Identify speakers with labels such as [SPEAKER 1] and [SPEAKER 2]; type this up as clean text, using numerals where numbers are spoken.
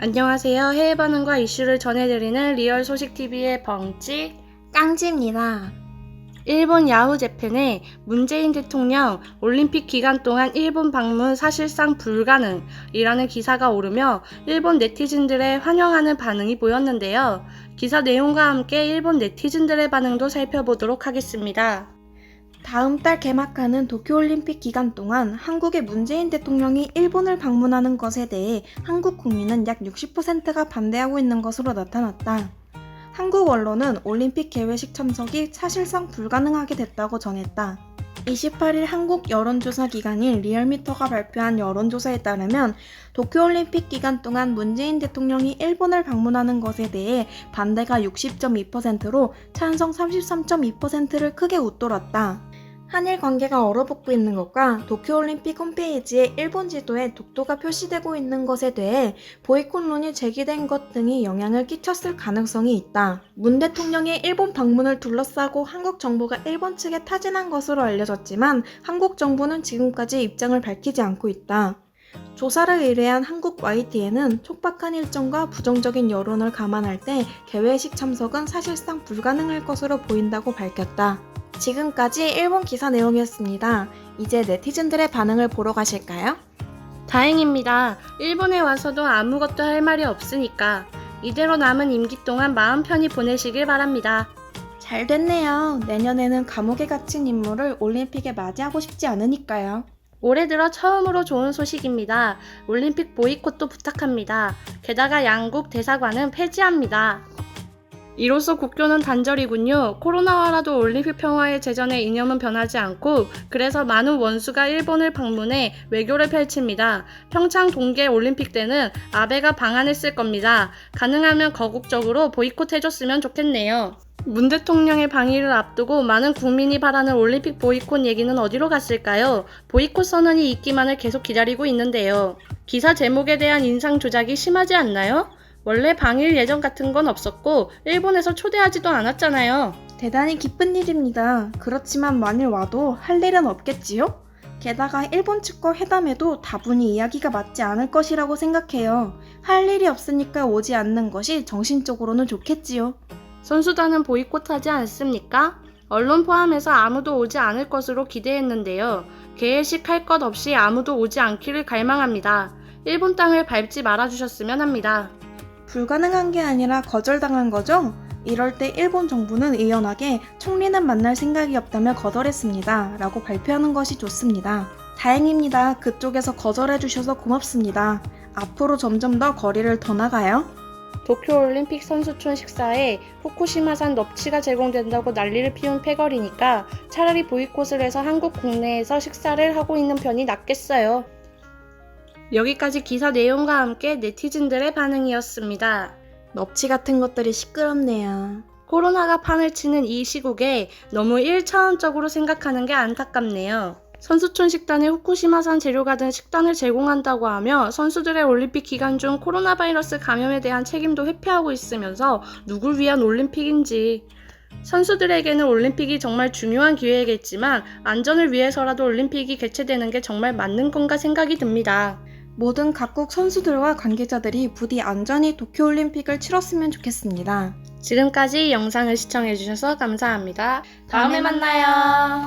[SPEAKER 1] 안녕하세요. 해외 반응과 이슈를 전해드리는 리얼 소식TV의 벙찌
[SPEAKER 2] 깡지입니다.
[SPEAKER 1] 일본 야후 재팬의 문재인 대통령 올림픽 기간 동안 일본 방문 사실상 불가능이라는 기사가 오르며 일본 네티즌들의 환영하는 반응이 보였는데요. 기사 내용과 함께 일본 네티즌들의 반응도 살펴보도록 하겠습니다.
[SPEAKER 2] 다음 달 개막하는 도쿄올림픽 기간 동안 한국의 문재인 대통령이 일본을 방문하는 것에 대해 한국 국민은 약 60%가 반대하고 있는 것으로 나타났다. 한국 언론은 올림픽 개회식 참석이 사실상 불가능하게 됐다고 전했다. 28일 한국 여론조사 기관인 리얼미터가 발표한 여론조사에 따르면 도쿄올림픽 기간 동안 문재인 대통령이 일본을 방문하는 것에 대해 반대가 60.2%로 찬성 33.2%를 크게 웃돌았다. 한일 관계가 얼어붙고 있는 것과 도쿄올림픽 홈페이지에 일본 지도에 독도가 표시되고 있는 것에 대해 보이콧론이 제기된 것 등이 영향을 끼쳤을 가능성이 있다. 문 대통령의 일본 방문을 둘러싸고 한국 정부가 일본 측에 타진한 것으로 알려졌지만 한국 정부는 지금까지 입장을 밝히지 않고 있다. 조사를 의뢰한 한국 YTN은 촉박한 일정과 부정적인 여론을 감안할 때 개회식 참석은 사실상 불가능할 것으로 보인다고 밝혔다. 지금까지 일본 기사 내용이었습니다. 이제 네티즌들의 반응을 보러 가실까요?
[SPEAKER 1] 다행입니다. 일본에 와서도 아무것도 할 말이 없으니까 이대로 남은 임기 동안 마음 편히 보내시길 바랍니다.
[SPEAKER 2] 잘 됐네요. 내년에는 감옥에 갇힌 인물을 올림픽에 맞이하고 싶지 않으니까요.
[SPEAKER 1] 올해 들어 처음으로 좋은 소식입니다. 올림픽 보이콧도 부탁합니다. 게다가 양국 대사관은 폐지합니다. 이로써 국교는 단절이군요. 코로나와라도 올림픽 평화의 재전의 이념은 변하지 않고 그래서 많은 원수가 일본을 방문해 외교를 펼칩니다. 평창 동계 올림픽 때는 아베가 방한을 쓸 겁니다. 가능하면 거국적으로 보이콧해줬으면 좋겠네요. 문 대통령의 방위를 앞두고 많은 국민이 바라는 올림픽 보이콧 얘기는 어디로 갔을까요? 보이콧 선언이 있기만을 계속 기다리고 있는데요. 기사 제목에 대한 인상 조작이 심하지 않나요? 원래 방일 예정 같은 건 없었고 일본에서 초대하지도 않았잖아요.
[SPEAKER 2] 대단히 기쁜 일입니다. 그렇지만 만일 와도 할 일은 없겠지요? 게다가 일본 측과 회담에도 다분히 이야기가 맞지 않을 것이라고 생각해요. 할 일이 없으니까 오지 않는 것이 정신적으로는 좋겠지요.
[SPEAKER 1] 선수단은 보이콧하지 않습니까? 언론 포함해서 아무도 오지 않을 것으로 기대했는데요. 개회식 할 것 없이 아무도 오지 않기를 갈망합니다. 일본 땅을 밟지 말아주셨으면 합니다.
[SPEAKER 2] 불가능한 게 아니라 거절당한 거죠? 이럴 때 일본 정부는 의연하게 총리는 만날 생각이 없다며 거절했습니다. 라고 발표하는 것이 좋습니다. 다행입니다. 그쪽에서 거절해 주셔서 고맙습니다. 앞으로 점점 더 거리를 더 나가요.
[SPEAKER 1] 도쿄올림픽 선수촌 식사에 후쿠시마산 넙치가 제공된다고 난리를 피운 패거리니까 차라리 보이콧을 해서 한국 국내에서 식사를 하고 있는 편이 낫겠어요. 여기까지 기사 내용과 함께 네티즌들의 반응이었습니다.
[SPEAKER 2] 넙치 같은 것들이 시끄럽네요.
[SPEAKER 1] 코로나가 판을 치는 이 시국에 너무 1차원적으로 생각하는 게 안타깝네요. 선수촌 식단에 후쿠시마산 재료가 든 식단을 제공한다고 하며 선수들의 올림픽 기간 중 코로나 바이러스 감염에 대한 책임도 회피하고 있으면서 누굴 위한 올림픽인지. 선수들에게는 올림픽이 정말 중요한 기회겠지만 안전을 위해서라도 올림픽이 개최되는 게 정말 맞는 건가 생각이 듭니다.
[SPEAKER 2] 모든 각국 선수들과 관계자들이 부디 안전히 도쿄올림픽을 치렀으면 좋겠습니다.
[SPEAKER 1] 지금까지 영상을 시청해주셔서 감사합니다. 다음에 만나요.